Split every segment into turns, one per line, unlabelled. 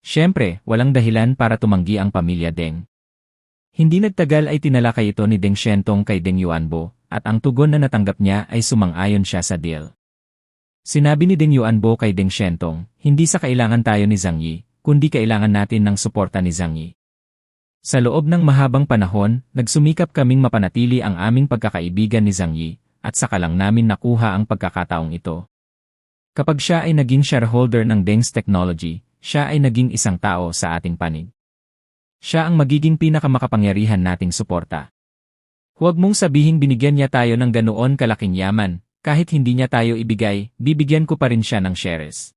Siyempre, walang dahilan para tumanggi ang pamilya Deng. Hindi nagtagal ay tinalakay ito ni Deng Xiaotong kay Deng Yuanbo, at ang tugon na natanggap niya ay sumang-ayon siya sa deal. Sinabi ni Deng Yuanbo kay Deng Xiaotong, hindi sa kailangan tayo ni Zhang Yi, kundi kailangan natin ng suporta ni Zhang Yi. Sa loob ng mahabang panahon, nagsumikap kaming mapanatili ang aming pagkakaibigan ni Zhang Yi, at saka lang namin nakuha ang pagkakataong ito. Kapag siya ay naging shareholder ng Deng's Technology, siya ay naging isang tao sa ating panig. Siya ang magiging pinakamakapangyarihan nating suporta. Huwag mong sabihing binigyan niya tayo ng ganoon kalaking yaman, kahit hindi niya tayo ibigay, bibigyan ko pa rin siya ng shares.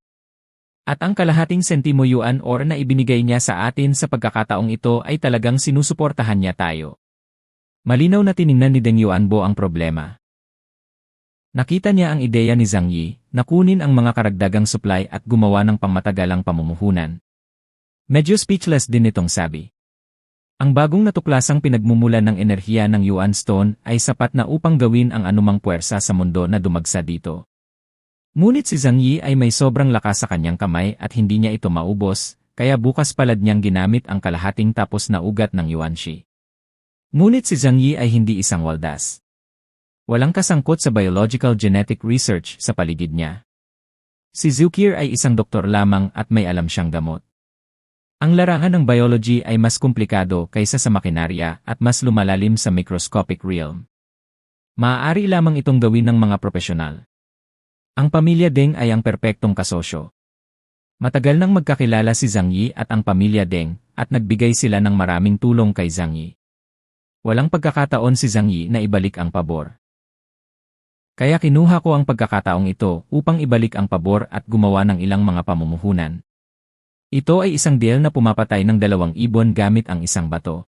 At ang kalahating sentimo yuan or na ibinigay niya sa atin sa pagkakataong ito ay talagang sinusuportahan niya tayo. Malinaw na tiningnan ni Deng Yuanbo ang problema. Nakita niya ang ideya ni Zhang Yi na kunin ang mga karagdagang supply at gumawa ng pangmatagalang pamumuhunan. Medyo speechless din itong sabi. Ang bagong natuklasang pinagmumulan ng enerhiya ng Yuan Stone ay sapat na upang gawin ang anumang puwersa sa mundo na dumagsa dito. Ngunit si Zhang Yi ay may sobrang lakas sa kanyang kamay at hindi niya ito maubos, kaya bukas palad niyang ginamit ang kalahating tapos na ugat ng Yuanxi. Ngunit si Zhang Yi ay hindi isang waldas. Walang kasangkot sa biological genetic research sa paligid niya. Si Zhu Qier ay isang doktor lamang at may alam siyang gamot. Ang larangan ng biology ay mas komplikado kaysa sa makinarya at mas lumalalim sa microscopic realm. Maaari lamang itong gawin ng mga profesional. Ang pamilya Deng ay ang perpektong kasosyo. Matagal nang magkakilala si Zhang Yi at ang pamilya Deng, at nagbigay sila ng maraming tulong kay Zhang Yi. Walang pagkakataon si Zhang Yi na ibalik ang pabor. Kaya kinuha ko ang pagkakataong ito upang ibalik ang pabor at gumawa ng ilang mga pamumuhunan. Ito ay isang deal na pumapatay ng 2 ibon gamit ang isang bato.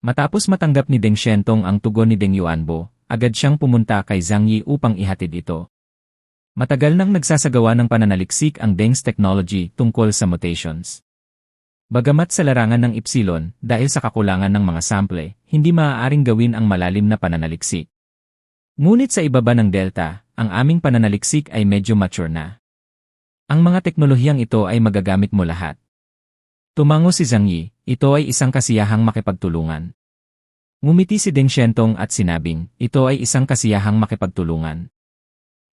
Matapos matanggap ni Deng Xiaotong ang tugon ni Deng Yuanbo, agad siyang pumunta kay Zhang Yi upang ihatid ito. Matagal nang nagsasagawa ng pananaliksik ang Deng's Technology tungkol sa mutations. Bagamat sa larangan ng Epsilon, dahil sa kakulangan ng mga sample, hindi maaaring gawin ang malalim na pananaliksik. Ngunit sa ibaba ng Delta, ang aming pananaliksik ay medyo mature na. Ang mga teknolohiyang ito ay magagamit mo lahat. Tumango si Zhang Yi, ito ay isang kasiyahang makipagtulungan. Ngumiti si Deng Xiaotong at sinabing, ito ay isang kasiyahang makipagtulungan.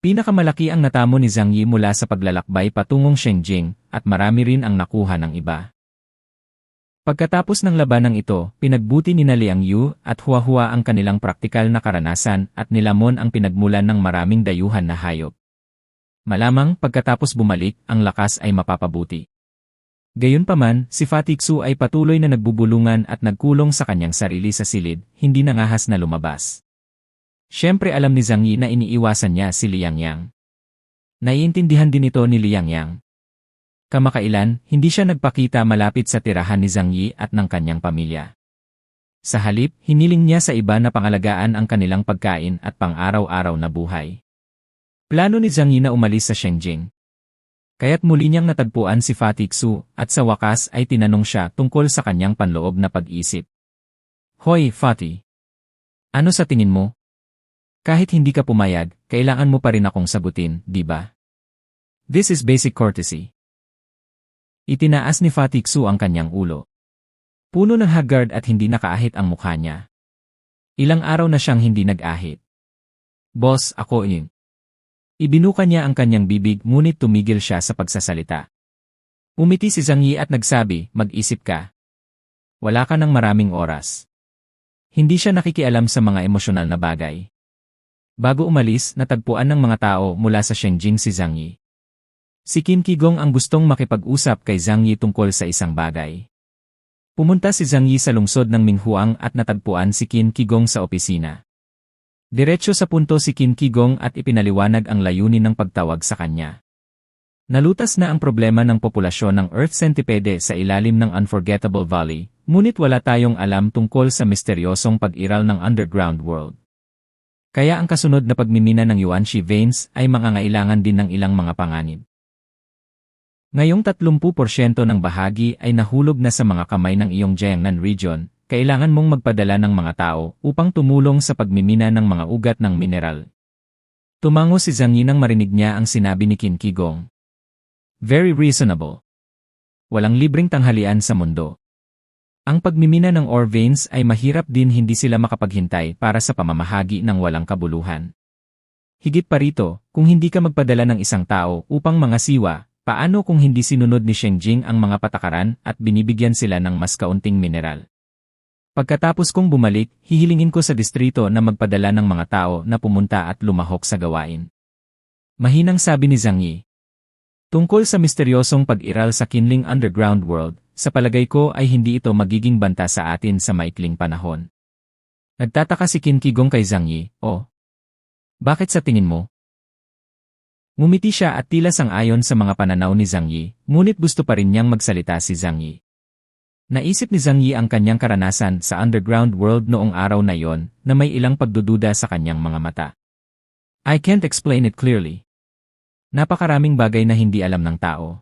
Pinakamalaki ang natamo ni Zhang Yi mula sa paglalakbay patungong Shengjing, at marami rin ang nakuha ng iba. Pagkatapos ng labanang ito, pinagbuti ni Liang Yu at Hua Hua ang kanilang praktikal na karanasan at nilamon ang pinagmulan ng maraming dayuhan na hayop. Malamang pagkatapos bumalik, ang lakas ay mapapabuti. Gayunpaman, si Fatih Xu ay patuloy na nagbubulungan at nagkulong sa kanyang sarili sa silid, hindi nangahas na lumabas. Siyempre alam ni Zhang Yi na iniiwasan niya si Liang Yang. Naiintindihan din ito ni Liang Yang. Kamakailan, hindi siya nagpakita malapit sa tirahan ni Zhang Yi at ng kanyang pamilya. Sa halip, hiniling niya sa iba na pangalagaan ang kanilang pagkain at pang-araw-araw na buhay. Plano ni Zhang Yi na umalis sa Shengjing. Kaya't muli niyang natagpuan si Fatih Xu at sa wakas ay tinanong siya tungkol sa kanyang panloob na pag-isip. Hoy, Fatih! Ano sa tingin mo? Kahit hindi ka pumayag, kailangan mo pa rin akong sagutin, di ba? This is basic courtesy. Itinaas ni Fatih Xu ang kanyang ulo. Puno ng haggard at hindi nakaahit ang mukha niya. Ilang araw na siyang hindi nag-ahit. Boss, ako yun. Ibinuka niya ang kanyang bibig ngunit tumigil siya sa pagsasalita. Umiti si Zhang Yi at nagsabi, mag-isip ka. Wala ka ng maraming oras. Hindi siya nakikialam sa mga emosyonal na bagay. Bago umalis, natagpuan ng mga tao mula sa Shengjing si Zhang Yi. Si Qin Qigong ang gustong makipag-usap kay Zhang Yi tungkol sa isang bagay. Pumunta si Zhang Yi sa lungsod ng Minghuang at natagpuan si Qin Qigong sa opisina. Diretso sa punto si Qin Qigong at ipinaliwanag ang layunin ng pagtawag sa kanya. Nalutas na ang problema ng populasyon ng Earth Centipede sa ilalim ng Unforgettable Valley, ngunit wala tayong alam tungkol sa misteryosong pag-iral ng underground world. Kaya ang kasunod na pagmimina ng Yuanxi veins ay mangangailangan din ng ilang mga panganib. Ngayong 30% ng bahagi ay nahulog na sa mga kamay ng iyong Jiangnan region, kailangan mong magpadala ng mga tao upang tumulong sa pagmimina ng mga ugat ng mineral. Tumango si Zhang Yi nang marinig niya ang sinabi ni Qin Qigong. Very reasonable. walang libreng tanghalian sa mundo. Ang pagmimina ng ore veins ay mahirap din, hindi sila makapaghintay para sa pamamahagi ng walang kabuluhan. Higit pa rito, kung hindi ka magpadala ng isang tao upang mangasiwa, paano kung hindi sinunod ni Sheng Jing ang mga patakaran at binibigyan sila ng mas kaunting mineral? Pagkatapos kong bumalik, hihilingin ko sa distrito na magpadala ng mga tao na pumunta at lumahok sa gawain. Mahinang sabi ni Zhang Yi. Tungkol sa misteryosong pag-iral sa Qinling Underground World, sa palagay ko ay hindi ito magiging banta sa atin sa maikling panahon. Nagtataka si Qin Qigong kay Zhang Yi, "Oh, bakit sa tingin mo?" Ngumiti siya at tila sang-ayon sa mga pananaw ni Zhang Yi, ngunit gusto pa rin niyang magsalita si Zhang Yi. Naisip ni Zhang Yi ang kanyang karanasan sa underground world noong araw na yon na may ilang pagdududa sa kanyang mga mata. "I can't explain it clearly. Napakaraming bagay na hindi alam ng tao.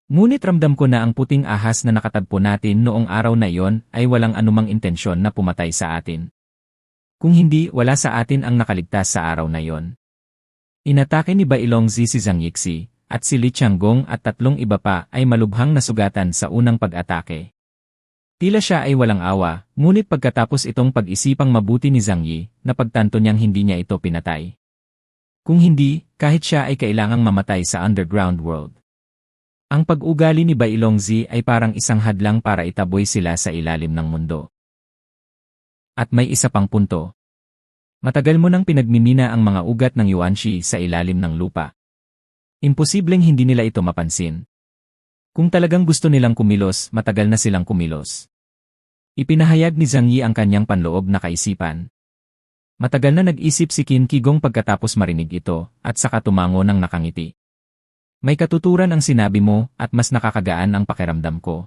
Ngunit ramdam ko na ang puting ahas na nakatagpo natin noong araw na iyon ay walang anumang intensyon na pumatay sa atin. Kung hindi, wala sa atin ang nakaligtas sa araw na iyon." Inatake ni Bailongzi si Zhang Yixi, at si Li Changgong at 3 iba pa ay malubhang nasugatan sa unang pag-atake. Tila siya ay walang awa, ngunit pagkatapos itong pag-isipang mabuti ni Zhang Yi, napagtanto niyang hindi niya ito pinatay. Kung hindi, kahit siya ay kailangang mamatay sa underground world. Ang pag-ugali ni Bailongzi ay parang isang hadlang para itaboy sila sa ilalim ng mundo. At may isa pang punto. Matagal mo nang pinagmimina ang mga ugat ng Yuanxi sa ilalim ng lupa. Imposibleng hindi nila ito mapansin. Kung talagang gusto nilang kumilos, matagal na silang kumilos. Ipinahayag ni Zhang Yi ang kanyang panloob na kaisipan. Matagal na nag-isip si Qin Qigong pagkatapos marinig ito, at saka tumango ng nakangiti. May katuturan ang sinabi mo, at mas nakakagaan ang pakiramdam ko.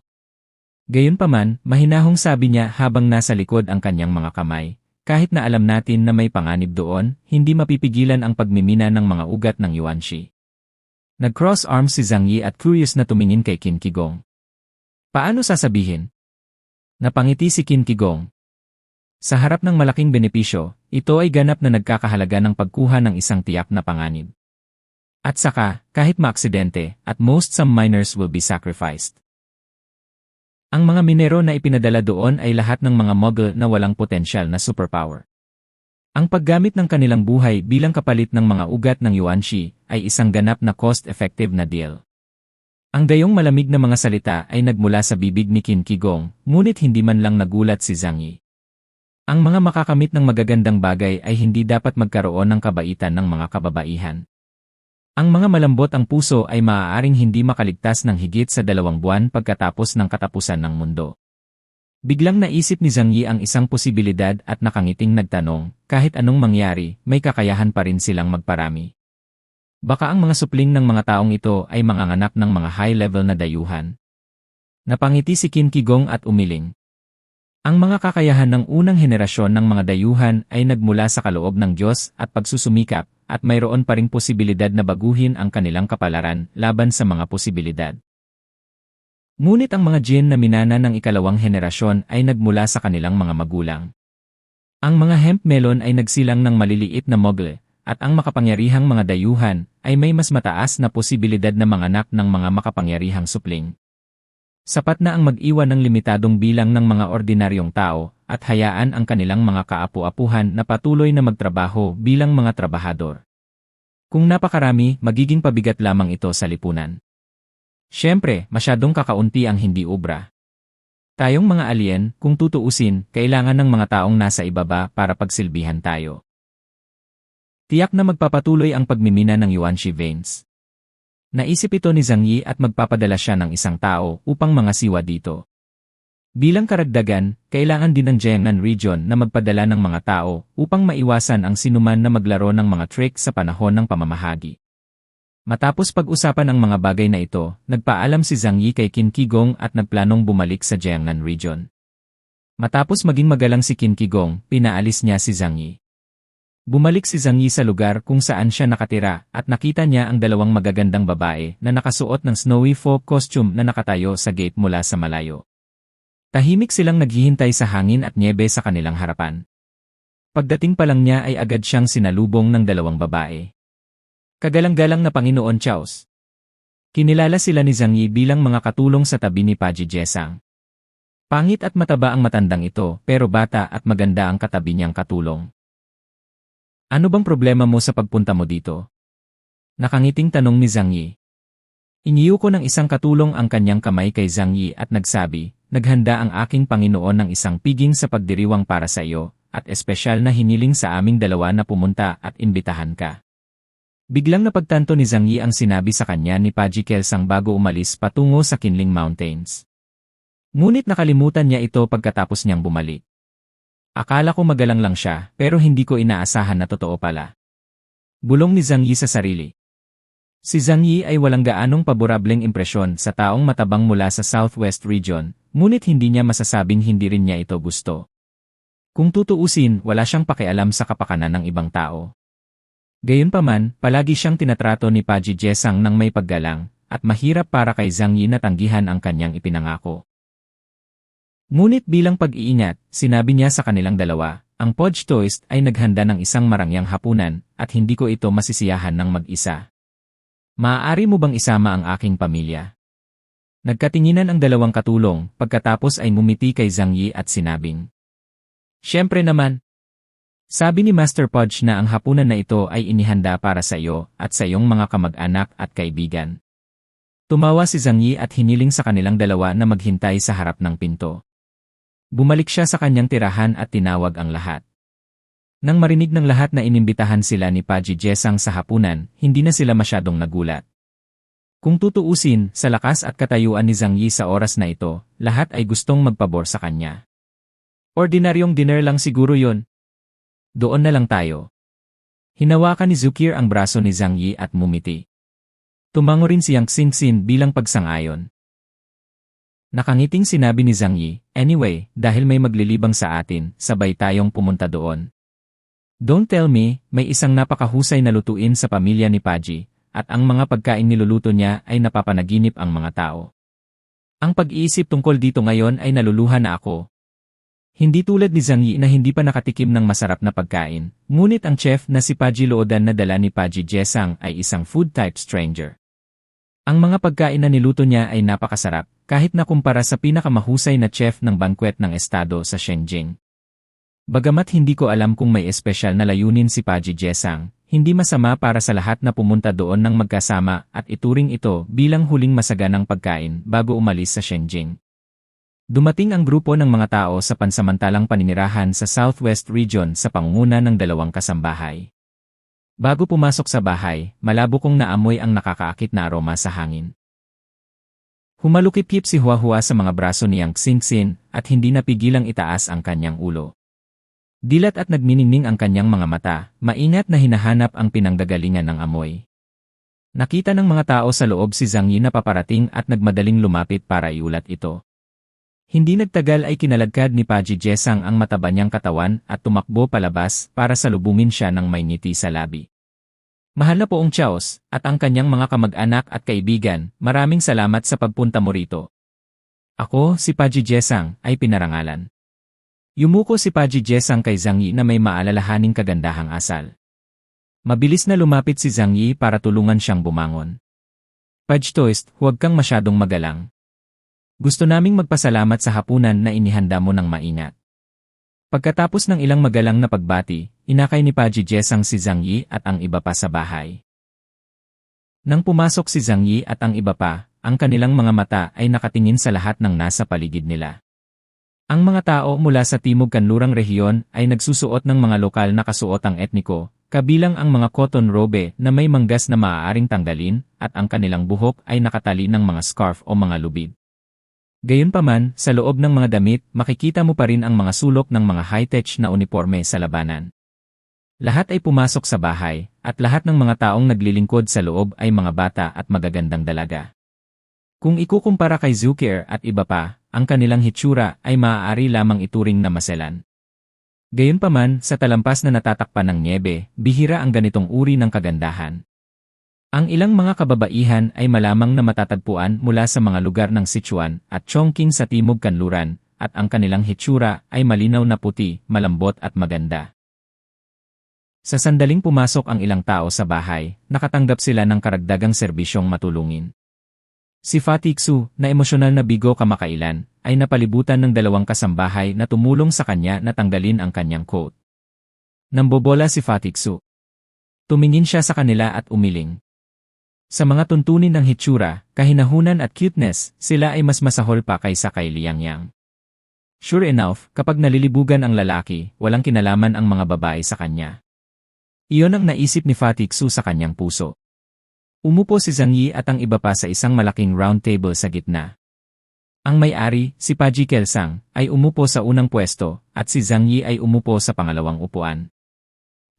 Gayunpaman, mahinahong sabi niya habang nasa likod ang kanyang mga kamay, kahit na alam natin na may panganib doon, hindi mapipigilan ang pagmimina ng mga ugat ng Yuanxi. Nag-cross arms si Zhang Yi at curious na tumingin kay Qin Qigong. Paano sasabihin? Napangiti si Qin Qigong. Sa harap ng malaking benepisyo, ito ay ganap na nagkakahalaga ng pagkuha ng isang tiyak na panganib. At saka, kahit maaksidente, at most some miners will be sacrificed. Ang mga minero na ipinadala doon ay lahat ng mga mogul na walang potensyal na superpower. Ang paggamit ng kanilang buhay bilang kapalit ng mga ugat ng Yuanxi ay isang ganap na cost-effective na deal. Ang gayong malamig na mga salita ay nagmula sa bibig ni Qin Qigong, ngunit hindi man lang nagulat si Zhang Yi. Ang mga makakamit ng magagandang bagay ay hindi dapat magkaroon ng kabaitan ng mga kababaihan. Ang mga malambot ang puso ay maaaring hindi makaligtas ng higit sa 2 buwan pagkatapos ng katapusan ng mundo. Biglang naisip ni Zhang Yi ang isang posibilidad at nakangiting nagtanong, kahit anong mangyari, may kakayahan pa rin silang magparami. Baka ang mga supling ng mga taong ito ay manganganak ng mga high-level na dayuhan. Napangiti si Qin Qigong at umiling. Ang mga kakayahan ng unang henerasyon ng mga dayuhan ay nagmula sa kaloob ng Diyos at pagsusumikap, at mayroon pa ring posibilidad na baguhin ang kanilang kapalaran laban sa mga posibilidad. Ngunit ang mga jin na minana ng 2nd henerasyon ay nagmula sa kanilang mga magulang. Ang mga hemp melon ay nagsilang ng maliliit na mogul, at ang makapangyarihang mga dayuhan ay may mas mataas na posibilidad na manganak ng mga makapangyarihang supling. Sapat na ang mag-iwan ng limitadong bilang ng mga ordinaryong tao at hayaan ang kanilang mga kaapu-apuhan na patuloy na magtrabaho bilang mga trabahador. Kung napakarami, magiging pabigat lamang ito sa lipunan. Siyempre, masyadong kakaunti ang hindi obra. Tayong mga alien, kung tutuusin, kailangan ng mga taong nasa ibaba para pagsilbihan tayo. Tiyak na magpapatuloy ang pagmimina ng Yuanxi veins. Naisip ito ni Zhang Yi at magpapadala siya ng isang tao upang mangasiwa dito. Bilang karagdagan, kailangan din ng Jiangnan region na magpadala ng mga tao upang maiwasan ang sinuman na maglaro ng mga trick sa panahon ng pamamahagi. Matapos pag-usapan ang mga bagay na ito, nagpaalam si Zhang Yi kay Qin Qigong at nagplanong bumalik sa Jiangnan region. Matapos maging magalang si Qin Qigong, pinaalis niya si Zhang Yi. Bumalik si Zhang Yi sa lugar kung saan siya nakatira at nakita niya ang 2 magagandang babae na nakasuot ng snowy folk costume na nakatayo sa gate mula sa malayo. Tahimik silang naghihintay sa hangin at niebe sa kanilang harapan. Pagdating pa lang niya ay agad siyang sinalubong ng 2 babae. Kagalang-galang na Panginoon Chaos. Kinilala sila ni Zhang Yi bilang mga katulong sa tabi ni Paji Jesang. Pangit at mataba ang matandang ito, pero bata at maganda ang katabi niyang katulong. Ano bang problema mo sa pagpunta mo dito? Nakangiting tanong ni Zhang Yi. Iniyo ko ng isang katulong ang kanyang kamay kay Zhang Yi at nagsabi, naghanda ang aking Panginoon ng isang piging sa pagdiriwang para sa iyo, at espesyal na hiniling sa aming dalawa na pumunta at imbitahan ka. Biglang napagtanto ni Zhang Yi ang sinabi sa kanya ni Paji Kelsang bago umalis patungo sa Qinling Mountains. Ngunit nakalimutan niya ito pagkatapos niyang bumalik. Akala ko magalang lang siya, pero hindi ko inaasahan na totoo pala. Bulong ni Zhang Yi sa sarili. Si Zhang Yi ay walang gaanong paborableng impresyon sa taong matabang mula sa Southwest Region, ngunit hindi niya masasabing hindi rin niya ito gusto. Kung tutuusin, wala siyang pakialam sa kapakanan ng ibang tao. Gayunpaman, palagi siyang tinatrato ni Paji Jesang ng may paggalang, at mahirap para kay Zhang Yi na tanggihan ang kanyang ipinangako. Ngunit bilang pag-iingat, sinabi niya sa kanilang dalawa, ang Podge Toast ay naghanda ng isang marangyang hapunan, at hindi ko ito masisiyahan ng mag-isa. Maaari mo bang isama ang aking pamilya? Nagkatinginan ang dalawang katulong, pagkatapos ay ngumiti kay Zhang Yi at sinabing, "Siyempre naman." Sabi ni Master Podge na ang hapunan na ito ay inihanda para sa iyo at sa iyong mga kamag-anak at kaibigan. Tumawa si Zhang Yi at hiniling sa kanilang dalawa na maghintay sa harap ng pinto. Bumalik siya sa kanyang tirahan at tinawag ang lahat. Nang marinig ng lahat na inimbitahan sila ni Paji Jesang sa hapunan, hindi na sila masyadong nagulat. Kung tutuusin, sa lakas at katayuan ni Zhang Yi sa oras na ito, lahat ay gustong magpabor sa kanya. Ordinaryong dinner lang siguro yon. Doon na lang tayo. Hinawakan ni Zukir ang braso ni Zhang Yi at mumiti. Tumango rin si Yang Xingxin bilang pagsang-ayon. Nakangiting sinabi ni Zhang Yi, "Anyway, dahil may maglilibang sa atin, sabay tayong pumunta doon." Don't tell me, may isang napakahusay na lutuin sa pamilya ni Paji, at ang mga pagkain niluluto niya ay napapanaginip ang mga tao. Ang pag-iisip tungkol dito ngayon ay naluluha na ako. Hindi tulad ni Zhang Yi na hindi pa nakatikim ng masarap na pagkain, ngunit ang chef na si Paji Loodan na dala ni Paji Jesang ay isang food-type stranger. Ang mga pagkain na niluto niya ay napakasarap, kahit na kumpara sa pinakamahusay na chef ng bankwet ng estado sa Shenzhen. Bagamat hindi ko alam kung may espesyal na layunin si Paji Jesang, hindi masama para sa lahat na pumunta doon ng magkasama at ituring ito bilang huling masaganang pagkain bago umalis sa Shenzhen. Dumating ang grupo ng mga tao sa pansamantalang paninirahan sa Southwest Region sa pangunguna ng dalawang kasambahay. Bago pumasok sa bahay, malabo kong naamoy ang nakakaakit na aroma sa hangin. Humalukip-kip si Huahua sa mga braso ni Yang Xingxin at hindi napigilang itaas ang kanyang ulo. Dilat at nagniningning ang kanyang mga mata, maingat na hinahanap ang pinanggagalingan ng amoy. Nakita ng mga tao sa loob si Zhang Yi na paparating at nagmadaling lumapit para iulat ito. Hindi nagtagal ay kinaladkad ni Paji Jesang ang mataba niyang katawan at tumakbo palabas para salubungin siya ng may ngiti sa labi. "Mahal na poong Chaos, at ang kanyang mga kamag-anak at kaibigan, maraming salamat sa pagpunta mo rito. Ako, si Paji Jesang, ay pinarangalan." Yumuko si Paji Jesang kay Zhang Yi na may maalalahaning kagandahang asal. Mabilis na lumapit si Zhang Yi para tulungan siyang bumangon. "Paji Toast, huwag kang masyadong magalang. Gusto naming magpasalamat sa hapunan na inihanda mo ng maingat." Pagkatapos ng ilang magalang na pagbati, inakay ni Paji Jesang si Zhang Yi at ang iba pa sa bahay. Nang pumasok si Zhang Yi at ang iba pa, ang kanilang mga mata ay nakatingin sa lahat ng nasa paligid nila. Ang mga tao mula sa Timog Kanlurang rehiyon ay nagsusuot ng mga lokal na kasuotang etniko, kabilang ang mga cotton robe na may manggas na maaaring tanggalin, at ang kanilang buhok ay nakatali ng mga scarf o mga lubid. Gayunpaman, sa loob ng mga damit, makikita mo pa rin ang mga sulok ng mga high-tech na uniforme sa labanan. Lahat ay pumasok sa bahay, at lahat ng mga taong naglilingkod sa loob ay mga bata at magagandang dalaga. Kung ikukumpara kay Zukir at iba pa, ang kanilang hitsura ay maaari lamang ituring na maselan. Gayunpaman, sa talampas na natatakpan ng niebe, bihira ang ganitong uri ng kagandahan. Ang ilang mga kababaihan ay malamang na matatagpuan mula sa mga lugar ng Sichuan at Chongqing sa Timog Kanluran, at ang kanilang hitsura ay malinaw na puti, malambot at maganda. Sa sandaling pumasok ang ilang tao sa bahay, nakatanggap sila ng karagdagang serbisyong matulungin. Si Fatih Su, na emosyonal na bigo kamakailan, ay napalibutan ng dalawang kasambahay na tumulong sa kanya na tanggalin ang kanyang coat. Nambobola si Fatih Su. Tumingin siya sa kanila at umiling. Sa mga tuntunin ng hitsura, kahinahunan at cuteness, sila ay mas masahol pa kaysa kay Liang Yang. Sure enough, kapag nalilibugan ang lalaki, walang kinalaman ang mga babae sa kanya. Iyon ang naisip ni Fatih Su sa kanyang puso. Umupo si Zhang Yi at ang iba pa sa isang malaking round table sa gitna. Ang may-ari, si Paji Kelsang, ay umupo sa unang pwesto, at si Zhang Yi ay umupo sa pangalawang upuan.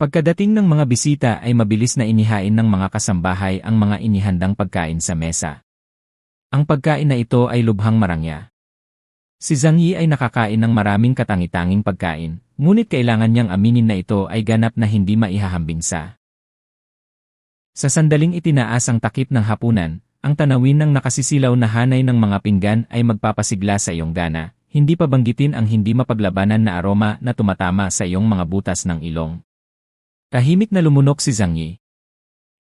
Pagkadating ng mga bisita ay mabilis na inihain ng mga kasambahay ang mga inihandang pagkain sa mesa. Ang pagkain na ito ay lubhang marangya. Si Zhang Yi ay nakakain ng maraming katangi-tanging pagkain, ngunit kailangan niyang aminin na ito ay ganap na hindi maihahambing sa. Sa sandaling itinaas ang takip ng hapunan, ang tanawin ng nakasisilaw na hanay ng mga pinggan ay magpapasigla sa iyong gana, hindi pa banggitin ang hindi mapaglabanan na aroma na tumatama sa iyong mga butas ng ilong. Tahimik na lumunok si Zhang Yi.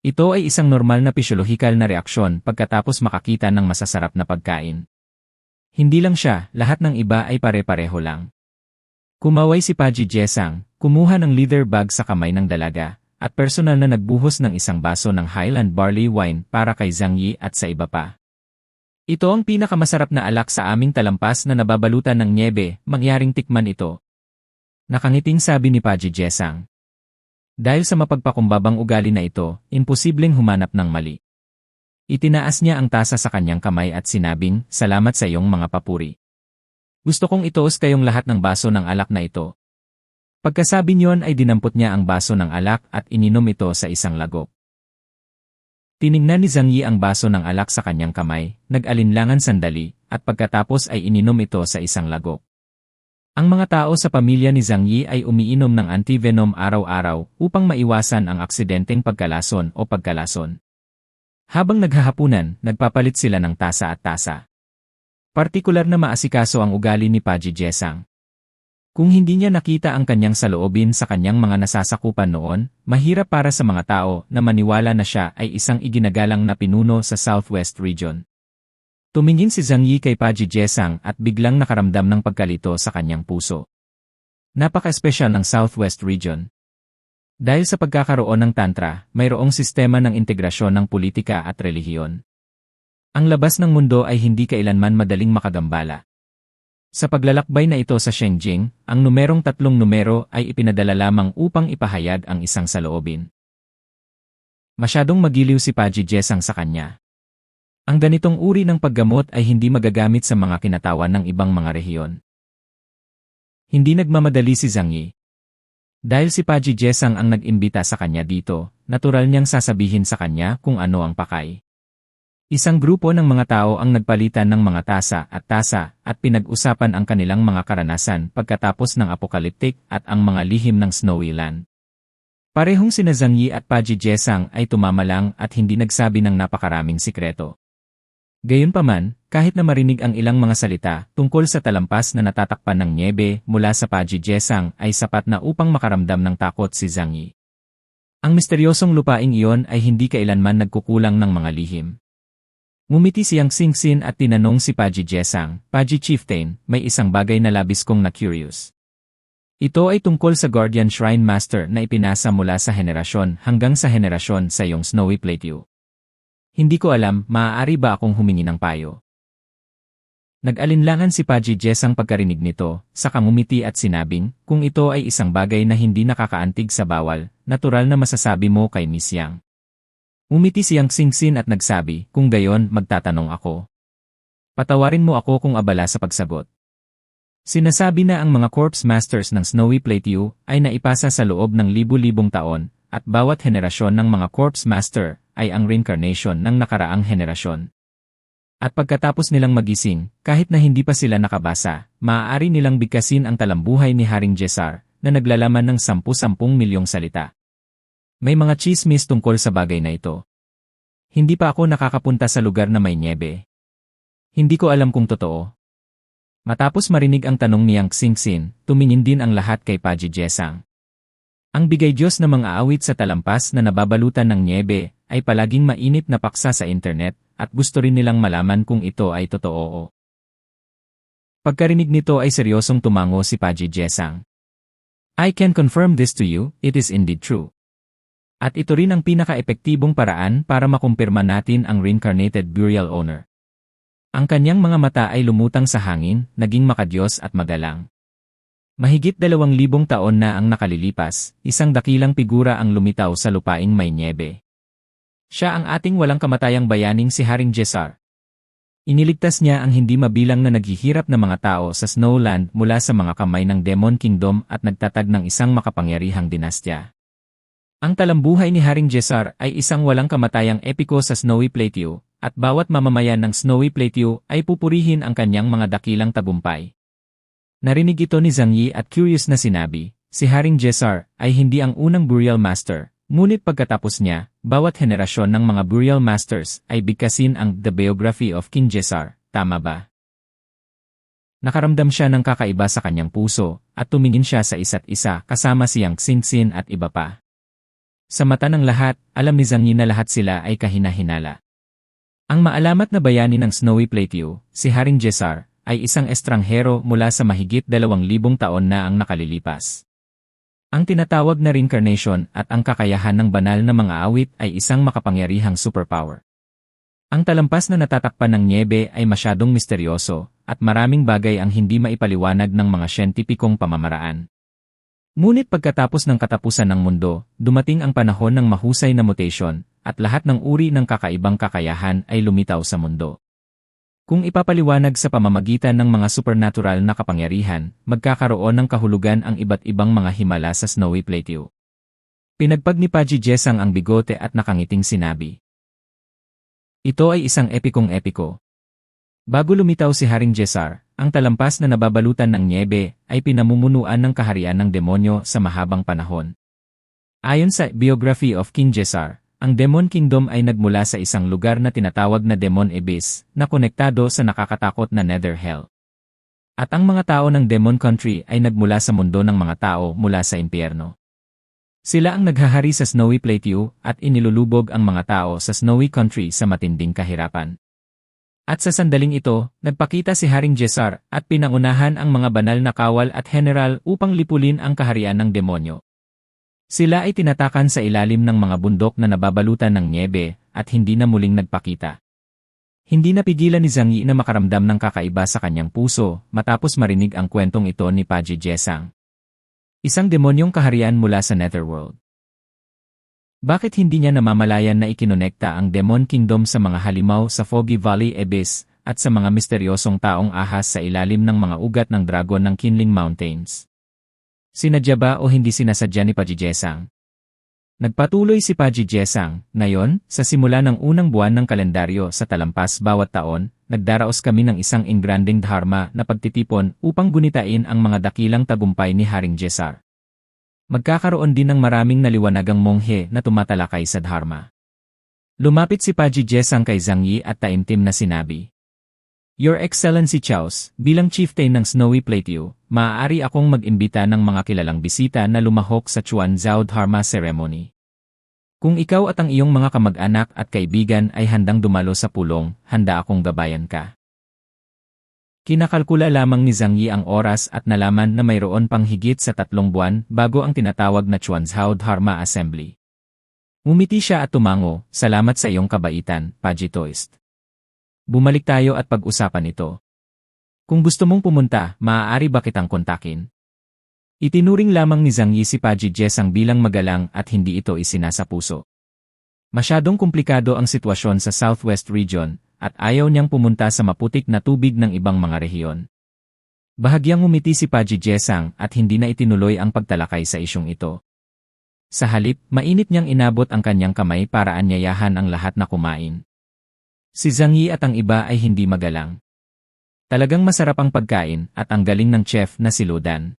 Ito ay isang normal na pisyolohikal na reaksyon pagkatapos makakita ng masasarap na pagkain. Hindi lang siya, lahat ng iba ay pare-pareho lang. Kumaway si Paji Jesang, kumuha ng leather bag sa kamay ng dalaga, at personal na nagbuhos ng isang baso ng Highland Barley Wine para kay Zhang Yi at sa iba pa. Ito ang pinakamasarap na alak sa aming talampas na nababalutan ng nyebe, mangyaring tikman ito. Nakangiting sabi ni Paji Jesang. Dahil sa mapagpakumbabang ugali na ito, imposibleng humanap ng mali. Itinaas niya ang tasa sa kanyang kamay at sinabing, salamat sa iyong mga papuri. Gusto kong itoos kayong lahat ng baso ng alak na ito. Pagkasabi niyon ay dinampot niya ang baso ng alak at ininom ito sa isang lagok. Tiningnan ni Zhang Yi ang baso ng alak sa kanyang kamay, nag-alinlangan sandali, at pagkatapos ay ininom ito sa isang lagok. Ang mga tao sa pamilya ni Zhang Yi ay umiinom ng anti-venom araw-araw upang maiwasan ang aksidenteng pagkalason o pagkalason. Habang naghahapunan, nagpapalit sila ng tasa at tasa. Partikular na maasikaso ang ugali ni Paji Jesang. Kung hindi niya nakita ang kanyang saloobin sa kanyang mga nasasakupan noon, mahirap para sa mga tao na maniwala na siya ay isang iginagalang na pinuno sa Southwest Region. Tumingin si Zhang Yi kay Paji Jesang at biglang nakaramdam ng pagkalito sa kanyang puso. Napaka-espesyal ng Southwest Region. Dahil sa pagkakaroon ng Tantra, mayroong sistema ng integrasyon ng politika at relihiyon. Ang labas ng mundo ay hindi kailanman madaling makagambala. Sa paglalakbay na ito sa Shengjing, ang numerong 3 numero ay ipinadala lamang upang ipahayag ang isang saloobin. Masyadong magiliw si Paji Jesang sa kanya. Ang ganitong uri ng paggamot ay hindi magagamit sa mga kinatawan ng ibang mga rehiyon. Hindi nagmamadali si Zhang Yi. Dahil si Paji Jesang ang nag-imbita sa kanya dito, natural niyang sasabihin sa kanya kung ano ang pakay. Isang grupo ng mga tao ang nagpalitan ng mga tasa at pinag-usapan ang kanilang mga karanasan pagkatapos ng apokaliptik at ang mga lihim ng Snowy Land. Parehong sina Zhang Yi at Paji Jesang ay tumama lang at hindi nagsabi ng napakaraming sikreto. Gayunpaman, kahit na marinig ang ilang mga salita tungkol sa talampas na natatakpan ng nyebe mula sa Paji Jesang ay sapat na upang makaramdam ng takot si Zhang Yi. Ang misteryosong lupaing iyon ay hindi kailanman nagkukulang ng mga lihim. Ngumiti siyang Xingxin at tinanong si Paji Jesang, Paji Chieftain, may isang bagay na labis kong na-curious. Ito ay tungkol sa Guardian Shrine Master na ipinasa mula sa henerasyon hanggang sa henerasyon sa iyong Snowy Plateau. Hindi ko alam, maaari ba akong humingi ng payo? Nag-alinlangan si Paji Jesang pagkarinig nito, saka ngumiti at sinabing, kung ito ay isang bagay na hindi nakakaantig sa bawal, natural na masasabi mo kay Miss Yang. Umiti siyang Xingxin at nagsabi, kung gayon magtatanong ako. Patawarin mo ako kung abala sa pagsagot. Sinasabi na ang mga Corpse Masters ng Snowy Plateau ay naipasa sa loob ng libu-libong taon, at bawat henerasyon ng mga Corpse Master ay ang reincarnation ng nakaraang henerasyon. At pagkatapos nilang magising, kahit na hindi pa sila nakabasa, maaari nilang bigkasin ang talambuhay ni Haring Jesar na naglalaman ng 10 milyong salita. May mga chismis tungkol sa bagay na ito. Hindi pa ako nakakapunta sa lugar na may nyebe. Hindi ko alam kung totoo. Matapos marinig ang tanong niyang Xingxin, tumingin din ang lahat kay Paji Jesang. Ang bigay-Diyos na mga awit sa talampas na nababalutan ng nyebe ay palaging mainit na paksa sa internet at gusto rin nilang malaman kung ito ay totoo. Pagkarinig nito ay seryosong tumango si Paji Jesang. I can confirm this to you, it is indeed true. At ito rin ang pinaka-epektibong paraan para makumpirma natin ang reincarnated burial owner. Ang kanyang mga mata ay lumutang sa hangin, naging makadiyos at magalang. Mahigit 2,000 taon na ang nakalilipas, isang dakilang figura ang lumitaw sa lupaing may nyebe. Siya ang ating walang kamatayang bayaning si Haring Jesar. Iniligtas niya ang hindi mabilang na naghihirap na mga tao sa Snowland mula sa mga kamay ng Demon Kingdom at nagtatag ng isang makapangyarihang dinastya. Ang talambuhay ni Haring Jesar ay isang walang kamatayang epiko sa Snowy Plateau, at bawat mamamayan ng Snowy Plateau ay pupurihin ang kanyang mga dakilang tagumpay. Narinig ito ni Zhang Yi at curious na sinabi, si Haring Jesar ay hindi ang unang burial master, ngunit pagkatapos niya, bawat henerasyon ng mga burial masters ay bigkasin ang The Biography of King Jesar, tama ba? Nakaramdam siya ng kakaiba sa kanyang puso, at tumingin siya sa isa't isa kasama siyang Xinxin at iba pa. Sa mata ng lahat, alam ni Zhang Yi na lahat sila ay kahina-hinala. Ang maalamat na bayani ng Snowy Plateau, si Haring Jesar, ay isang estranghero mula sa mahigit 2,000 taon na ang nakalilipas. Ang tinatawag na reincarnation at ang kakayahan ng banal na mga awit ay isang makapangyarihang superpower. Ang talampas na natatakpan ng nyebe ay masyadong misteryoso, at maraming bagay ang hindi maipaliwanag ng mga siyentipikong pamamaraan. Ngunit pagkatapos ng katapusan ng mundo, dumating ang panahon ng mahusay na mutation, at lahat ng uri ng kakaibang kakayahan ay lumitaw sa mundo. Kung ipapaliwanag sa pamamagitan ng mga supernatural na kapangyarihan, magkakaroon ng kahulugan ang iba't ibang mga himala sa Snowy Plateau. Pinagpag ni Paji Jesang ang bigote at nakangiting sinabi. Ito ay isang epikong-epiko. Bago lumitaw si Haring Jesar, ang talampas na nababalutan ng nyebe ay pinamumunuan ng kaharian ng demonyo sa mahabang panahon. Ayon sa Biography of King Jesar, ang Demon Kingdom ay nagmula sa isang lugar na tinatawag na Demon Abyss, na konektado sa nakakatakot na Nether Hell. At ang mga tao ng Demon Country ay nagmula sa mundo ng mga tao mula sa impyerno. Sila ang naghahari sa Snowy Plateau at inilulubog ang mga tao sa Snowy Country sa matinding kahirapan. At sa sandaling ito, nagpakita si Haring Jesar at pinangunahan ang mga banal na kawal at general upang lipulin ang kaharian ng demonyo. Sila ay tinatakan sa ilalim ng mga bundok na nababalutan ng nyebe at hindi na muling nagpakita. Hindi napigilan ni Zhang Yi na makaramdam ng kakaiba sa kanyang puso matapos marinig ang kwentong ito ni Paji Jesang. Isang demonyong kaharian mula sa Netherworld. Bakit hindi niya namamalayan na ikinonekta ang Demon Kingdom sa mga halimaw sa Foggy Valley Abyss at sa mga misteryosong taong ahas sa ilalim ng mga ugat ng dragon ng Kinling Mountains? Sinadya ba o hindi sinasadya ni Paji Jesang? Nagpatuloy si Paji Jesang, ngayon, sa simula ng unang buwan ng kalendaryo sa talampas bawat taon, nagdaraos kami ng isang ingranding dharma na pagtitipon upang gunitain ang mga dakilang tagumpay ni Haring Jesar. Magkakaroon din ng maraming naliwanagang monghe na tumatalakay sa dharma. Lumapit si Paji Jesang kay Zhang Yi at taimtim na sinabi, Your Excellency Chaos, bilang chieftain ng Snowy Plateau, maaari akong mag-imbita ng mga kilalang bisita na lumahok sa Chuan Zhao Dharma Ceremony. Kung ikaw at ang iyong mga kamag-anak at kaibigan ay handang dumalo sa pulong, handa akong gabayan ka. Kinakalkula lamang ni Zhang Yi ang oras at nalaman na mayroon pang higit sa 3 buwan bago ang tinatawag na Chuan Zhao Dharma Assembly. Umiti siya at tumango, salamat sa iyong kabaitan, Paji Toist. Bumalik tayo at pag-usapan ito. Kung gusto mong pumunta, maaari ba kitang kontakin? Itinuring lamang ni Zhang Yi si Paji Jesang bilang magalang at hindi ito isinasapuso. Masyadong komplikado ang sitwasyon sa Southwest Region at ayaw niyang pumunta sa maputik na tubig ng ibang mga rehiyon. Bahagyang umiti si Paji Jesang at hindi na itinuloy ang pagtalakay sa isyong ito. Sa halip, mainit niyang inabot ang kanyang kamay para anyayahan ang lahat na kumain. Si Zhang Yi at ang iba ay hindi magalang. Talagang masarap ang pagkain at ang galing ng chef na si Ludan.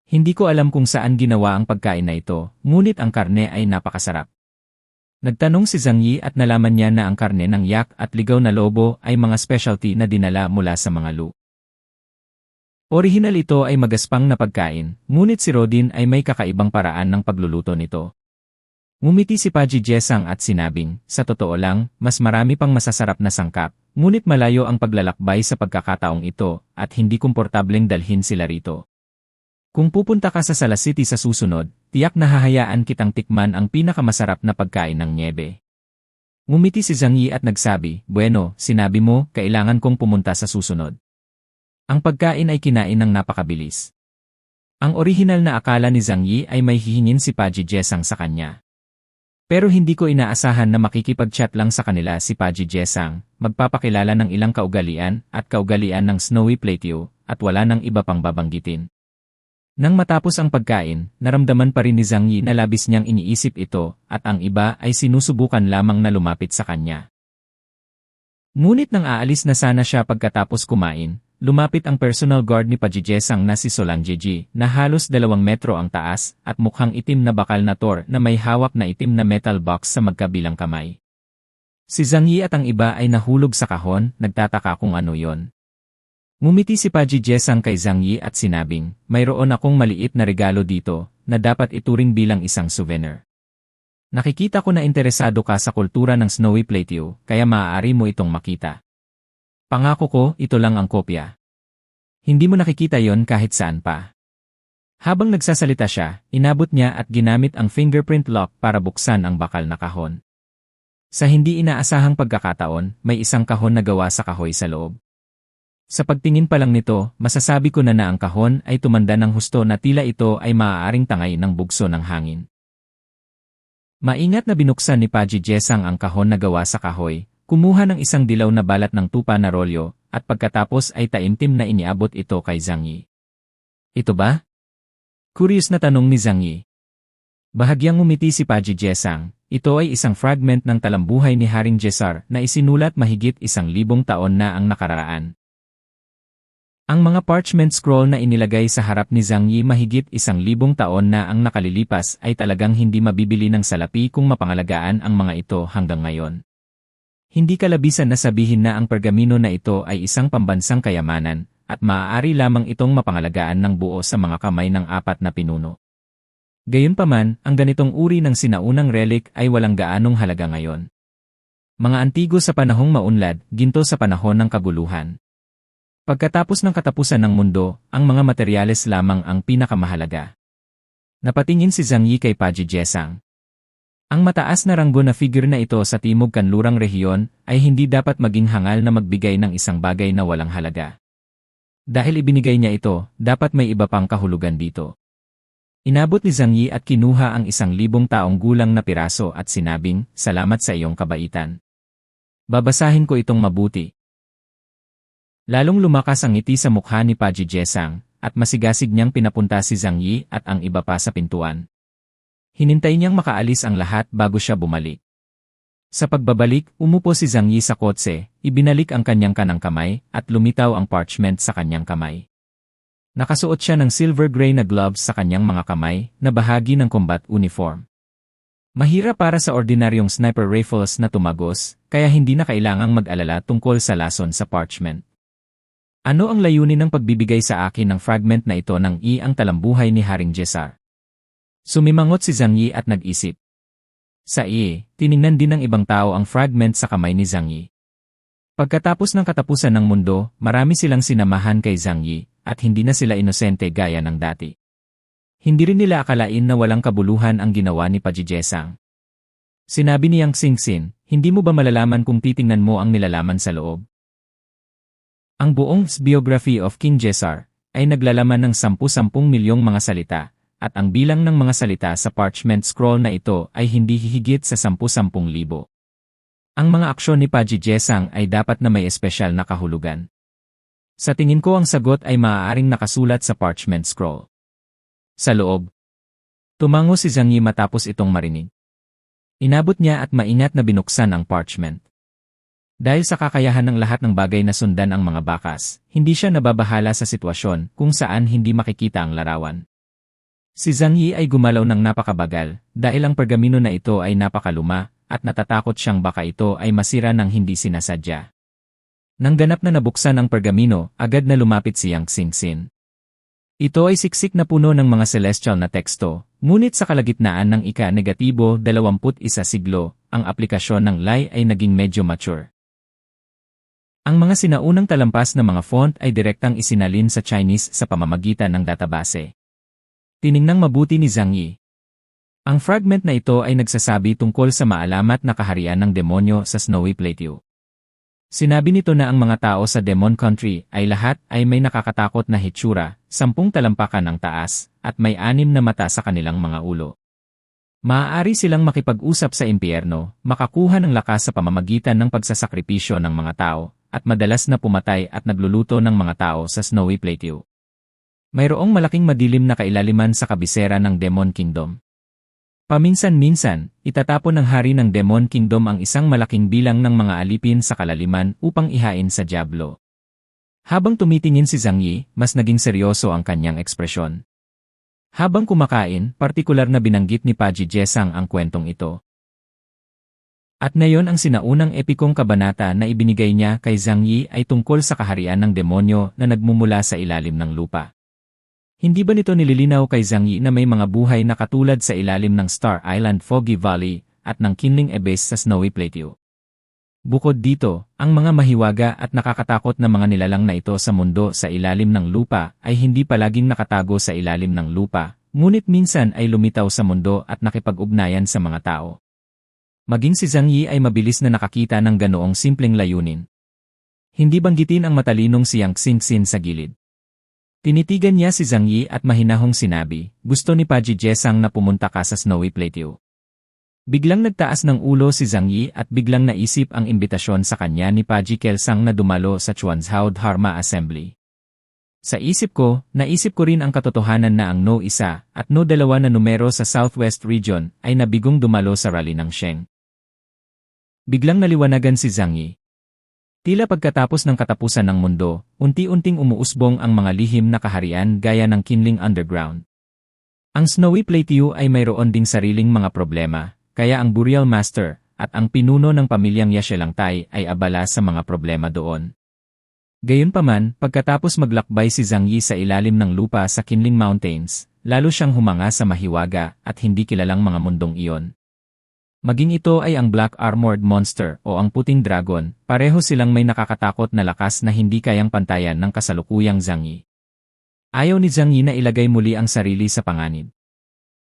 Hindi ko alam kung saan ginawa ang pagkain na ito, ngunit ang karne ay napakasarap. Nagtanong si Zhang Yi at nalaman niya na ang karne ng yak at ligaw na lobo ay mga specialty na dinala mula sa mga Lu. Orihinal ito ay magaspang na pagkain, ngunit si Rodin ay may kakaibang paraan ng pagluluto nito. Ngumiti si Paji Jesang at sinabing, sa totoo lang, mas marami pang masasarap na sangkap, ngunit malayo ang paglalakbay sa pagkakataong ito, at hindi komportableng dalhin sila rito. Kung pupunta ka sa Sala City sa susunod, tiyak na hahayaan kitang tikman ang pinakamasarap na pagkain ng niebe. Ngumiti si Zhang Yi at nagsabi, bueno, sinabi mo, kailangan kong pumunta sa susunod. Ang pagkain ay kinain ng napakabilis. Ang orihinal na akala ni Zhang Yi ay may hihingin si Paji Jesang sa kanya. Pero hindi ko inaasahan na makikipag-chat lang sa kanila si Paji Jesang, magpapakilala ng ilang kaugalian at kaugalian ng Snowy Plateau, at wala nang iba pang babanggitin. Nang matapos ang pagkain, naramdaman pa rin ni Zhang Yi na labis niyang iniisip ito, at ang iba ay sinusubukan lamang na lumapit sa kanya. Ngunit nang aalis na sana siya pagkatapos kumain, lumapit ang personal guard ni Paji Jesang na si Solang Jeji na halos 2 metro ang taas at mukhang itim na bakal na Thor na may hawak na itim na metal box sa magkabilang kamay. Si Zhang Yi at ang iba ay nahulog sa kahon, nagtataka kung ano yon. Ngumiti si Paji Jesang kay Zhang Yi at sinabing, mayroon akong maliit na regalo dito na dapat ituring bilang isang souvenir. Nakikita ko na interesado ka sa kultura ng Snowy Plateau, kaya maaari mo itong makita. Pangako ko, ito lang ang kopya. Hindi mo nakikita yon kahit saan pa. Habang nagsasalita siya, inabot niya at ginamit ang fingerprint lock para buksan ang bakal na kahon. Sa hindi inaasahang pagkakataon, may isang kahon na gawa sa kahoy sa loob. Sa pagtingin pa lang nito, masasabi ko na ang kahon ay tumanda ng husto na tila ito ay maaaring tangay ng bugso ng hangin. Maingat na binuksan ni Paji Jesang ang kahon na gawa sa kahoy, kumuha ng isang dilaw na balat ng tupa na rolyo, at pagkatapos ay taimtim na iniabot ito kay Zhang Yi. Ito ba? Curious na tanong ni Zhang Yi. Bahagyang ngumiti si Paji Jesang, ito ay isang fragment ng talambuhay ni Haring Jesar na isinulat mahigit 1,000 taon na ang nakararaan. Ang mga parchment scroll na inilagay sa harap ni Zhang Yi mahigit 1,000 taon na ang nakalilipas ay talagang hindi mabibili ng salapi kung mapangalagaan ang mga ito hanggang ngayon. Hindi kalabisan na sabihin na ang pergamino na ito ay isang pambansang kayamanan, at maaari lamang itong mapangalagaan ng buo sa mga kamay ng 4 na pinuno. Gayunpaman, ang ganitong uri ng sinaunang relic ay walang gaanong halaga ngayon. Mga antigo sa panahong maunlad, ginto sa panahon ng kaguluhan. Pagkatapos ng katapusan ng mundo, ang mga materyales lamang ang pinakamahalaga. Napatingin si Zhang Yi kay Paji Jesang. Ang mataas na ranggo na figure na ito sa Timog Kanlurang rehiyon ay hindi dapat maging hangal na magbigay ng isang bagay na walang halaga. Dahil ibinigay niya ito, dapat may iba pang kahulugan dito. Inabot ni Zhang Yi at kinuha ang 1,000 taong gulang na piraso at sinabing, salamat sa iyong kabaitan. Babasahin ko itong mabuti. Lalong lumakas ang ngiti sa mukha ni Paji Jesang, at masigasig niyang pinapunta si Zhang Yi at ang iba pa sa pintuan. Hinintay niyang makaalis ang lahat bago siya bumalik. Sa pagbabalik, umupo si Zhang Yi sa kotse, ibinalik ang kanyang kanang kamay, at lumitaw ang parchment sa kanyang kamay. Nakasuot siya ng silver gray na gloves sa kanyang mga kamay, na bahagi ng combat uniform. Mahirap para sa ordinaryong sniper rifles na tumagos, kaya hindi na kailangang mag-alala tungkol sa lason sa parchment. Ano ang layunin ng pagbibigay sa akin ng fragment na ito ng ang talambuhay ni Haring Jesar? Sumimangot si Zhang Yi at nag-isip. Sa tiningnan din ng ibang tao ang fragment sa kamay ni Zhang Yi. Pagkatapos ng katapusan ng mundo, marami silang sinamahan kay Zhang Yi, at hindi na sila inosente gaya ng dati. Hindi rin nila akalain na walang kabuluhan ang ginawa ni Paji Jesang. Sinabi ni Yang Xingxin, hindi mo ba malalaman kung titingnan mo ang nilalaman sa loob? Ang buong biography of King Jesar ay naglalaman ng 10 milyong mga salita, at ang bilang ng mga salita sa parchment scroll na ito ay hindi hihigit sa 10,000. Ang mga aksyon ni Paji Jesang ay dapat na may espesyal na kahulugan. Sa tingin ko ang sagot ay maaaring nakasulat sa parchment scroll. Sa loob. Tumango si Zhang Yi matapos itong marinig. Inabot niya at maingat na binuksan ang parchment. Dahil sa kakayahan ng lahat ng bagay na sundan ang mga bakas, hindi siya nababahala sa sitwasyon kung saan hindi makikita ang larawan. Si Zhang Yi ay gumalaw ng napakabagal, dahil ang pergamino na ito ay napakaluma, at natatakot siyang baka ito ay masira ng hindi sinasadya. Nang ganap na nabuksan ang pergamino, agad na lumapit si Yang Xingxin. Ito ay siksik na puno ng mga celestial na teksto, ngunit sa kalagitnaan ng ika-21 siglo, ang aplikasyon ng Lai ay naging medyo mature. Ang mga sinaunang talampas na mga font ay direktang isinalin sa Chinese sa pamamagitan ng database. Tiningnang mabuti ni Zhang Yi. Ang fragment na ito ay nagsasabi tungkol sa maalamat na kaharian ng demonyo sa Snowy Plateau. Sinabi nito na ang mga tao sa Demon Country ay lahat ay may nakakatakot na hitsura, 10 talampakan ang taas, at may 6 na mata sa kanilang mga ulo. Maaari silang makipag-usap sa impyerno, makakuha ng lakas sa pamamagitan ng pagsasakripisyo ng mga tao, at madalas na pumatay at nagluluto ng mga tao sa Snowy Plateau. Mayroong malaking madilim na kailaliman sa kabisera ng Demon Kingdom. Paminsan-minsan, itatapon ng hari ng Demon Kingdom ang isang malaking bilang ng mga alipin sa kalaliman upang ihain sa Diablo. Habang tumitingin si Zhang Yi, mas naging seryoso ang kanyang ekspresyon. Habang kumakain, partikular na binanggit ni Paji Jesang ang kwentong ito. At ngayon ang sinaunang epikong kabanata na ibinigay niya kay Zhang Yi ay tungkol sa kaharian ng demonyo na nagmumula sa ilalim ng lupa. Hindi ba nito nililinaw kay Zhang Yi na may mga buhay na katulad sa ilalim ng Star Island Foggy Valley at ng Kinling Abyss sa Snowy Plateau? Bukod dito, ang mga mahiwaga at nakakatakot na mga nilalang na ito sa mundo sa ilalim ng lupa ay hindi palaging nakatago sa ilalim ng lupa, ngunit minsan ay lumitaw sa mundo at nakipag-ugnayan sa mga tao. Maging si Zhang Yi ay mabilis na nakakita ng ganoong simpleng layunin. Hindi banggitin ang matalinong si Yang Xingxin sa gilid. Tinitigan niya si Zhang Yi at mahinahong sinabi, gusto ni Paji Jesang na pumunta ka sa Snowy Plateau. Biglang nagtaas ng ulo si Zhang Yi at biglang naisip ang imbitasyon sa kanya ni Paji Kelsang na dumalo sa Chuanzhao Dharma Assembly. Sa isip ko, naisip ko rin ang katotohanan na ang No 1 at No 2 na numero sa Southwest Region ay nabigong dumalo sa rally ng Sheng. Biglang naliwanagan si Zhang Yi. Tila pagkatapos ng katapusan ng mundo, unti-unting umuusbong ang mga lihim na kaharian gaya ng Kinling Underground. Ang Snowy Plateau ay mayroon ding sariling mga problema, kaya ang Burial Master at ang pinuno ng pamilyang Yashelangtai ay abala sa mga problema doon. Gayunpaman, pagkatapos maglakbay si Zhang Yi sa ilalim ng lupa sa Kinling Mountains, lalo siyang humanga sa mahiwaga at hindi kilalang mga mundong iyon. Maging ito ay ang Black Armored Monster o ang Puting Dragon, pareho silang may nakakatakot na lakas na hindi kayang pantayan ng kasalukuyang Zhang Yi. Ayaw ni Zhang Yi na ilagay muli ang sarili sa panganib.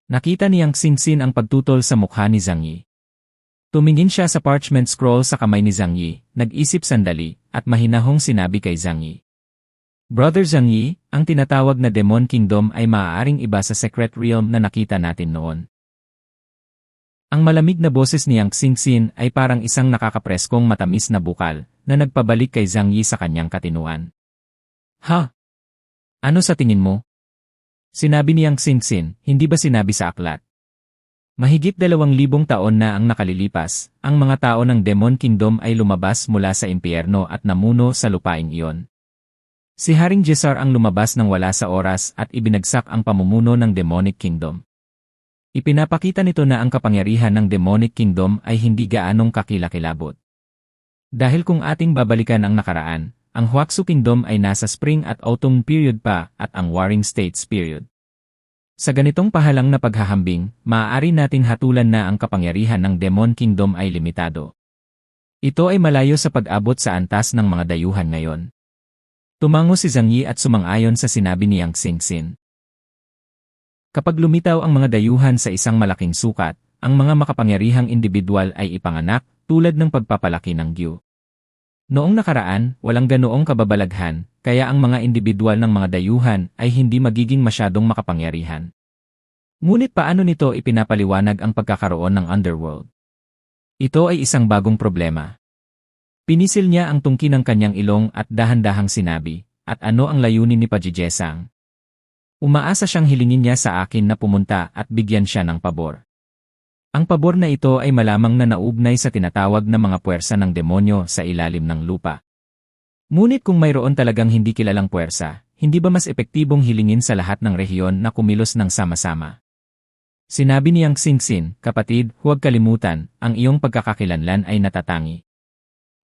Nakita niyang Xingxin ang pagtutol sa mukha ni Zhang Yi. Tumingin siya sa parchment scroll sa kamay ni Zhang Yi, nag-isip sandali, at mahinahong sinabi kay Zhang Yi. Brother Zhang Yi, ang tinatawag na Demon Kingdom ay maaaring iba sa Secret Realm na nakita natin noon. Ang malamig na boses ni Yang Xingxin ay parang isang nakakapreskong matamis na bukal na nagpabalik kay Zhang Yi sa kanyang katinuan. Ha? Ano sa tingin mo? Sinabi ni Yang Xingxin, hindi ba sinabi sa aklat? Mahigit 2,000 taon na ang nakalilipas, ang mga tao ng Demon Kingdom ay lumabas mula sa impyerno at namuno sa lupaing iyon. Si Haring Jesar ang lumabas ng wala sa oras at ibinagsak ang pamumuno ng Demonic Kingdom. Ipinapakita nito na ang kapangyarihan ng Demonic Kingdom ay hindi gaanong kakilakilabot. Dahil kung ating babalikan ang nakaraan, ang Huaxu Kingdom ay nasa Spring at Autumn period pa at ang Warring States period. Sa ganitong pahalang na paghahambing, maaari nating hatulan na ang kapangyarihan ng Demon Kingdom ay limitado. Ito ay malayo sa pag-abot sa antas ng mga dayuhan ngayon. Tumango si Zhang Yi at sumang-ayon sa sinabi ni Yang Xingxin. Kapag lumitaw ang mga dayuhan sa isang malaking sukat, ang mga makapangyarihang individual ay ipanganak tulad ng pagpapalaki ng gyu. Noong nakaraan, walang ganoong kababalaghan, kaya ang mga individual ng mga dayuhan ay hindi magiging masyadong makapangyarihan. Ngunit paano nito ipinapaliwanag ang pagkakaroon ng underworld? Ito ay isang bagong problema. Pinisil niya ang tungki ng kanyang ilong at dahan-dahang sinabi, at ano ang layunin ni Paji Jesang? Umaasa siyang hilingin niya sa akin na pumunta at bigyan siya ng pabor. Ang pabor na ito ay malamang na naugnay sa tinatawag na mga puwersa ng demonyo sa ilalim ng lupa. Ngunit kung mayroon talagang hindi kilalang puwersa, hindi ba mas epektibong hilingin sa lahat ng rehiyon na kumilos ng sama-sama? Sinabi ni Yang Xingxin, kapatid, huwag kalimutan, ang iyong pagkakakilanlan ay natatangi.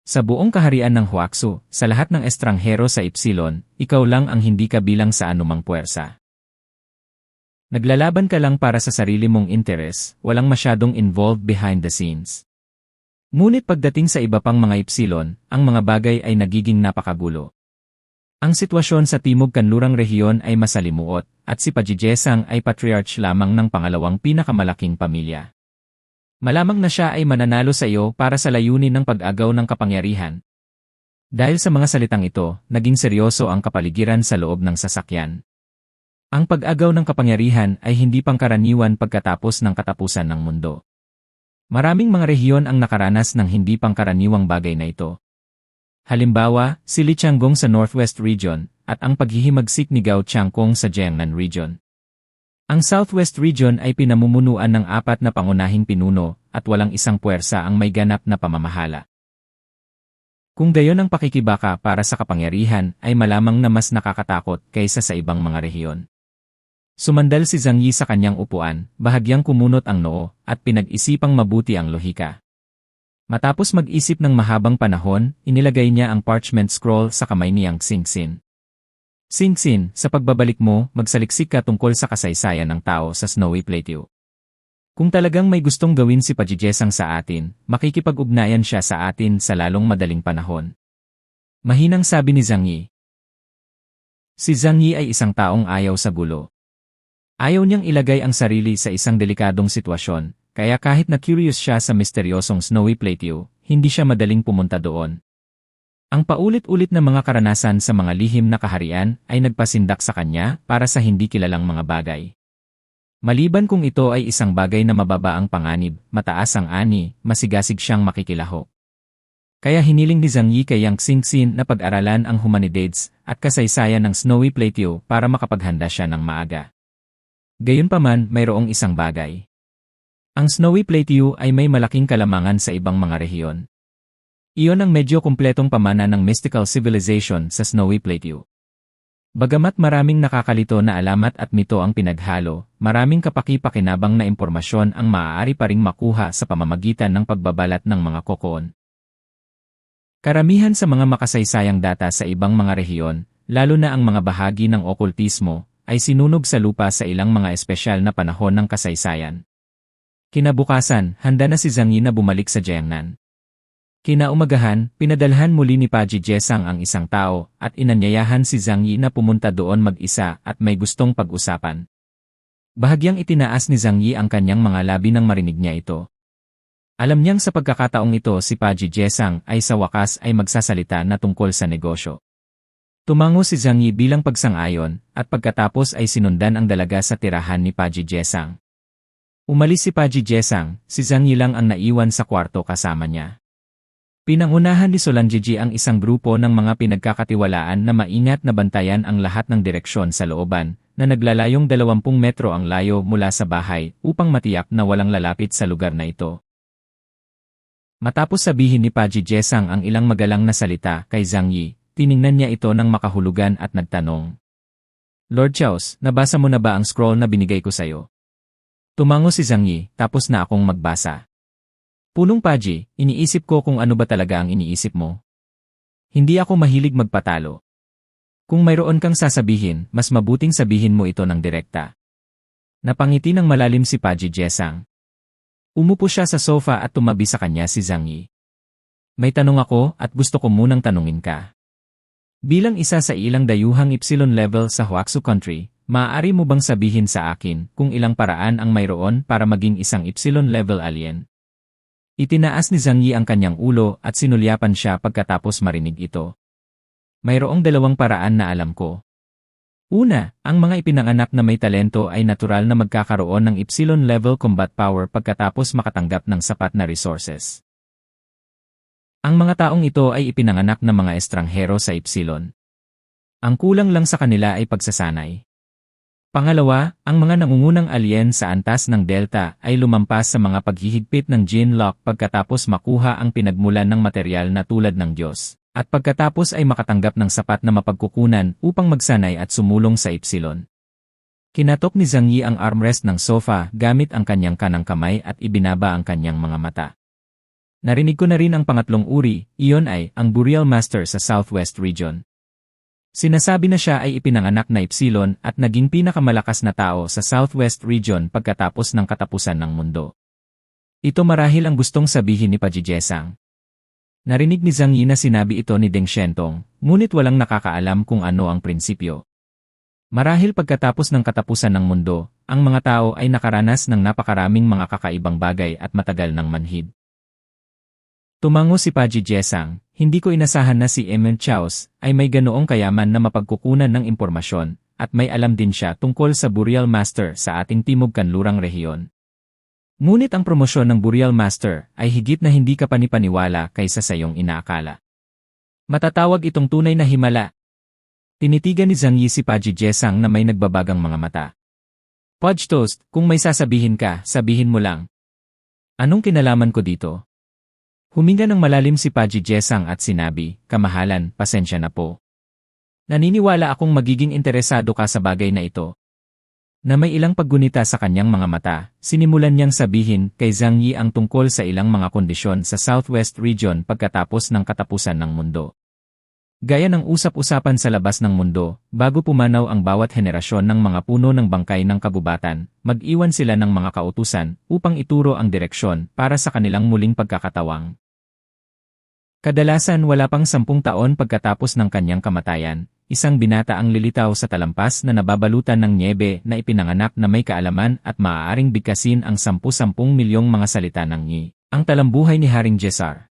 Sa buong kaharian ng Huaxu, sa lahat ng estranghero sa Ipsilon, ikaw lang ang hindi kabilang sa anumang puwersa. Naglalaban ka lang para sa sarili mong interes, walang masyadong involved behind the scenes. Ngunit pagdating sa iba pang mga Ipsilon, ang mga bagay ay nagiging napakagulo. Ang sitwasyon sa Timog Kanlurang rehiyon ay masalimuot, at si Pajijesang ay patriarch lamang ng pangalawang pinakamalaking pamilya. Malamang na siya ay mananalo sa iyo para sa layunin ng pag-agaw ng kapangyarihan. Dahil sa mga salitang ito, naging seryoso ang kapaligiran sa loob ng sasakyan. Ang pag-agaw ng kapangyarihan ay hindi pangkaraniwan pagkatapos ng katapusan ng mundo. Maraming mga rehiyon ang nakaranas ng hindi pangkaraniwang bagay na ito. Halimbawa, si Lijianggong sa Northwest Region, at ang paghihimagsik ni Gao Changkong sa Jiangnan Region. Ang Southwest Region ay pinamumunuan ng 4 na pangunahing pinuno, at walang isang puwersa ang may ganap na pamamahala. Kung gayon ang pakikibaka para sa kapangyarihan, ay malamang na mas nakakatakot kaysa sa ibang mga rehiyon. Sumandal si Zhang Yi sa kanyang upuan, bahagyang kumunot ang noo, at pinag-isipang mabuti ang lohika. Matapos mag-isip ng mahabang panahon, inilagay niya ang parchment scroll sa kamay niyang Xingxin. Xingxin, sa pagbabalik mo, magsaliksik ka tungkol sa kasaysayan ng tao sa Snowy Plateau. Kung talagang may gustong gawin si Pajijesang sa atin, makikipag-ugnayan siya sa atin sa lalong madaling panahon. Mahinang sabi ni Zhang Yi. Si Zhang Yi ay isang taong ayaw sa gulo. Ayaw niyang ilagay ang sarili sa isang delikadong sitwasyon, kaya kahit na curious siya sa misteryosong Snowy Plateau, hindi siya madaling pumunta doon. Ang paulit-ulit na mga karanasan sa mga lihim na kaharian ay nagpasindak sa kanya para sa hindi kilalang mga bagay. Maliban kung ito ay isang bagay na mababa ang panganib, mataas ang ani, masigasig siyang makikilahok. Kaya hiniling ni Zhang Yi kay Yang Xingxin na pag-aralan ang humanidades at kasaysayan ng Snowy Plateau para makapaghanda siya ng maaga. Gayunpaman, mayroong isang bagay. Ang Snowy Plateau ay may malaking kalamangan sa ibang mga rehiyon. Iyon ang medyo kumpletong pamana ng mystical civilization sa Snowy Plateau. Bagamat maraming nakakalito na alamat at mito ang pinaghalo, maraming kapaki-pakinabang na impormasyon ang maaari pa ring makuha sa pamamagitan ng pagbabalat ng mga kokoon. Karamihan sa mga makasaysayang data sa ibang mga rehiyon, lalo na ang mga bahagi ng okultismo, ay sinunog sa lupa sa ilang mga espesyal na panahon ng kasaysayan. Kinabukasan, handa na si Zhang Yi na bumalik sa Jiangnan. Kinaumagahan, pinadalhan muli ni Pajijesang ang isang tao at inanyayahan si Zhang Yi na pumunta doon mag-isa at may gustong pag-usapan. Bahagyang itinaas ni Zhang Yi ang kanyang mga labi nang marinig niya ito. Alam niyang sa pagkakataong ito si Pajijesang ay sa wakas ay magsasalita na tungkol sa negosyo. Tumango si Zhang Yi bilang pagsang-ayon at pagkatapos ay sinundan ang dalaga sa tirahan ni Pajijesang. Umalis si Pajijesang, si Zhang Yi lang ang naiwan sa kwarto kasama niya. Pinangunahan ni Solanjiji ang isang grupo ng mga pinagkakatiwalaan na maingat na bantayan ang lahat ng direksyon sa looban, na naglalayong 20 metro ang layo mula sa bahay upang matiyak na walang lalapit sa lugar na ito. Matapos sabihin ni Pajijesang ang ilang magalang na salita kay Zhang Yi, tiningnan niya ito ng makahulugan at nagtanong. Lord Chaos, nabasa mo na ba ang scroll na binigay ko sa'yo? Tumango si Zhang Yi, tapos na akong magbasa. Punong Paji, iniisip ko kung ano ba talaga ang iniisip mo. Hindi ako mahilig magpatalo. Kung mayroon kang sasabihin, mas mabuting sabihin mo ito ng direkta. Napangiti ng malalim si Pajijesang. Umupo siya sa sofa at tumabi sa kanya si Zhang Yi. May tanong ako at gusto ko munang tanungin ka. Bilang isa sa ilang dayuhang Ipsilon level sa Huaxu Country, maaari mo bang sabihin sa akin kung ilang paraan ang mayroon para maging isang Ipsilon level alien? Itinaas ni Zhang Yi ang kanyang ulo at sinulyapan siya pagkatapos marinig ito. Mayroong 2 paraan na alam ko. Una, ang mga ipinanganak na may talento ay natural na magkakaroon ng Ipsilon level combat power pagkatapos makatanggap ng sapat na resources. Ang mga taong ito ay ipinanganak na mga estranghero sa Ipsilon. Ang kulang lang sa kanila ay pagsasanay. Pangalawa, ang mga nangungunang alien sa antas ng Delta ay lumampas sa mga paghihigpit ng gene lock pagkatapos makuha ang pinagmulan ng materyal na tulad ng Diyos, at pagkatapos ay makatanggap ng sapat na mapagkukunan upang magsanay at sumulong sa Ipsilon. Kinatok ni Zhang Yi ang armrest ng sofa gamit ang kanyang kanang kamay at ibinaba ang kanyang mga mata. Narinig ko na rin ang pangatlong uri, iyon ay ang Burial Master sa Southwest Region. Sinasabi na siya ay ipinanganak na Ipsilon at naging pinakamalakas na tao sa Southwest Region pagkatapos ng katapusan ng mundo. Ito marahil ang gustong sabihin ni Pajijesang. Narinig ni Zhang Yi na sinabi ito ni Deng Xiantong, ngunit walang nakakaalam kung ano ang prinsipyo. Marahil pagkatapos ng katapusan ng mundo, ang mga tao ay nakaranas ng napakaraming mga kakaibang bagay at matagal ng manhid. Tumango si Pajijesang, hindi ko inasahan na si Emil Chaos ay may ganoong kayaman na mapagkukunan ng impormasyon, at may alam din siya tungkol sa Burial Master sa ating Timog Kanlurang rehiyon. Ngunit ang promosyon ng Burial Master ay higit na hindi ka panipaniwala kaysa sa iyong inaakala. Matatawag itong tunay na himala. Tinitigan ni Zhang Yi si Pajijesang na may nagbabagang mga mata. Pudge Toast, kung may sasabihin ka, sabihin mo lang. Anong kinalaman ko dito? Huminga ng malalim si Pajijesang at sinabi, kamahalan, pasensya na po. Naniniwala akong magiging interesado ka sa bagay na ito. Na may ilang paggunita sa kanyang mga mata, sinimulan niyang sabihin kay Zhang Yi ang tungkol sa ilang mga kondisyon sa Southwest Region pagkatapos ng katapusan ng mundo. Gaya ng usap-usapan sa labas ng mundo, bago pumanaw ang bawat henerasyon ng mga puno ng bangkay ng kagubatan, mag-iwan sila ng mga kautusan upang ituro ang direksyon para sa kanilang muling pagkakatawang. Kadalasan wala pang 10 taon pagkatapos ng kanyang kamatayan, isang binata ang lilitaw sa talampas na nababalutan ng nyebe na ipinanganak na may kaalaman at maaaring bigkasin ang 10-10 milyong mga salita ng Yi, ang talambuhay ni Haring Jesar.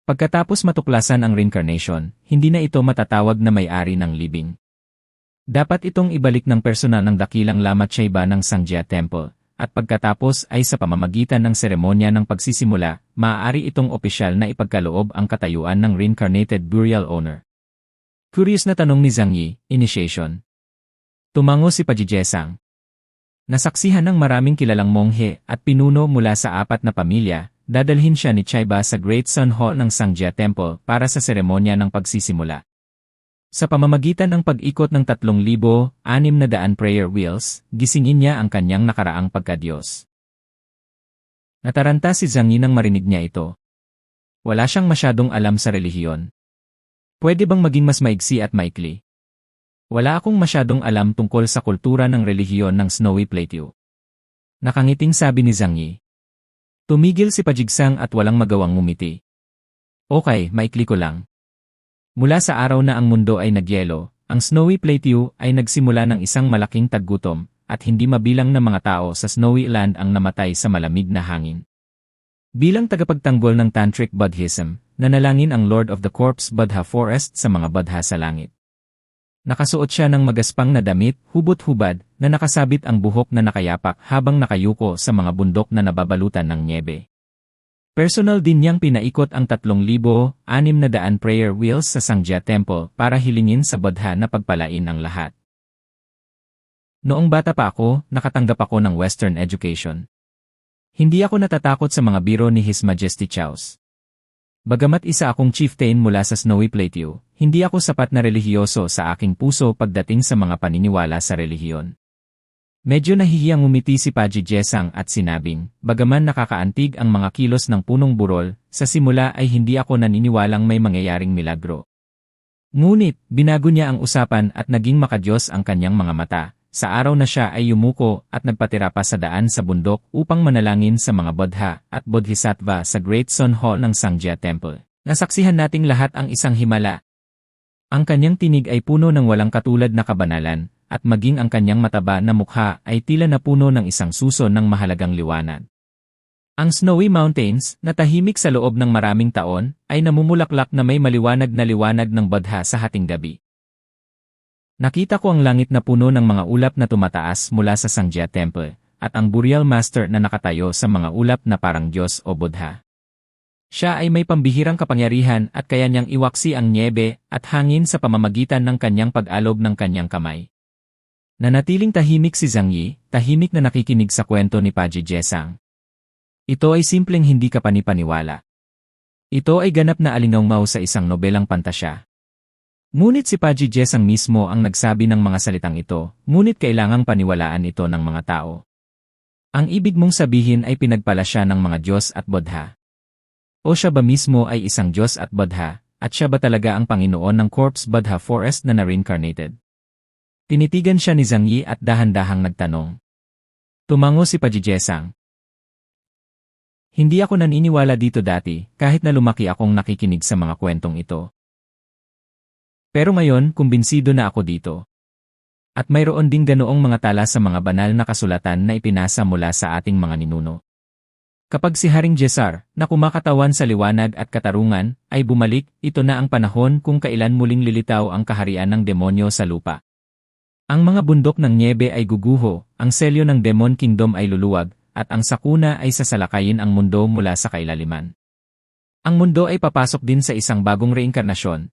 Pagkatapos matuklasan ang reincarnation, hindi na ito matatawag na may-ari ng libing. Dapat itong ibalik ng personal ng dakilang Lama Chaiba ng Sangjia Temple. At pagkatapos ay sa pamamagitan ng seremonya ng pagsisimula, maaari itong opisyal na ipagkaloob ang katayuan ng reincarnated burial owner. Curious na tanong ni Zhang Yi, initiation. Tumango si Pajijesang. Nasaksihan ng maraming kilalang monghe at pinuno mula sa 4 na pamilya, dadalhin siya ni Chaiba sa Great Sun Hall ng Sangjia Temple para sa seremonya ng pagsisimula. Sa pamamagitan ng pag-ikot ng 3,600 prayer wheels, gisingin niya ang kanyang nakaraang pagkadiyos. Nataranta si Zhang Yi nang marinig niya ito. Wala siyang masyadong alam sa relihiyon. Pwede bang maging mas maigsi at maikli? Wala akong masyadong alam tungkol sa kultura ng relihiyon ng Snowy Plateau. Nakangiting sabi ni Zhang Yi. Tumigil si Pajigsang at walang magawang ngumiti. Okay, maikli ko lang. Mula sa araw na ang mundo ay nagyelo, ang Snowy Plateau ay nagsimula ng isang malaking taggutom, at hindi mabilang na mga tao sa Snowy Land ang namatay sa malamig na hangin. Bilang tagapagtanggol ng Tantric Buddhism, nanalangin ang Lord of the Corpse Buddha Forest sa mga Buddha sa langit. Nakasuot siya ng magaspang na damit, hubot-hubad, na nakasabit ang buhok na nakayapak habang nakayuko sa mga bundok na nababalutan ng nyebe. Personal din niyang pinaikot ang 3,600 prayer wheels sa Sangjia Temple para hilingin sa Buddha na pagpalain ang lahat. Noong bata pa ako, nakatanggap ako ng Western education. Hindi ako natatakot sa mga biro ni His Majesty Chaos. Bagamat isa akong chieftain mula sa Snowy Plateau, hindi ako sapat na relihiyoso sa aking puso pagdating sa mga paniniwala sa relihiyon. Medyo nahihiyang umiti si Pajijesang at sinabing, bagaman nakakaantig ang mga kilos ng punong burol, sa simula ay hindi ako naniniwalang may mangyayaring milagro. Ngunit, binago niya ang usapan at naging makadiyos ang kanyang mga mata. Sa araw na siya ay yumuko at nagpatira pa sa daan sa bundok upang manalangin sa mga Buddha at Bodhisattva sa Great Sun Hall ng Sangjia Temple. Nasaksihan nating lahat ang isang himala. Ang kanyang tinig ay puno ng walang katulad na kabanalan, at maging ang kanyang mataba na mukha ay tila na puno ng isang suso ng mahalagang liwanag. Ang Snowy Mountains, na tahimik sa loob ng maraming taon, ay namumulaklak na may maliwanag na liwanag ng Buddha sa hating gabi. Nakita ko ang langit na puno ng mga ulap na tumataas mula sa Sangjia Temple, at ang Burial Master na nakatayo sa mga ulap na parang Diyos o Buddha. Siya ay may pambihirang kapangyarihan at kaya niyang iwaksi ang nyebe at hangin sa pamamagitan ng kanyang pag-alob ng kanyang kamay. Nanatiling tahimik si Zhang Yi, tahimik na nakikinig sa kwento ni Pajijesang. Ito ay simpleng hindi ka panipaniwala. Ito ay ganap na alingaw sa isang nobelang pantasya. Ngunit si Pajijesang mismo ang nagsabi ng mga salitang ito, ngunit kailangang paniwalaan ito ng mga tao. Ang ibig mong sabihin ay pinagpala siya ng mga Diyos at Buddha. O siya ba mismo ay isang Diyos at Buddha, at siya ba talaga ang Panginoon ng Corpse Buddha Forest na reincarnated? Tinitigan siya ni Zhang Yi at dahan-dahang nagtanong. Tumango si Pajijesang. Hindi ako naniniwala dito dati, kahit na lumaki akong nakikinig sa mga kwentong ito. Pero ngayon, kumbinsido na ako dito. At mayroon ding ganoong mga tala sa mga banal na kasulatan na ipinasa mula sa ating mga ninuno. Kapag si Haring Jesar, na kumakatawan sa liwanag at katarungan, ay bumalik, ito na ang panahon kung kailan muling lilitaw ang kaharian ng demonyo sa lupa. Ang mga bundok ng Niebe ay guguho, ang selyo ng Demon Kingdom ay luluwag, at ang sakuna ay sasalakayin ang mundo mula sa kailaliman. Ang mundo ay papasok din sa isang bagong reinkarnasyon,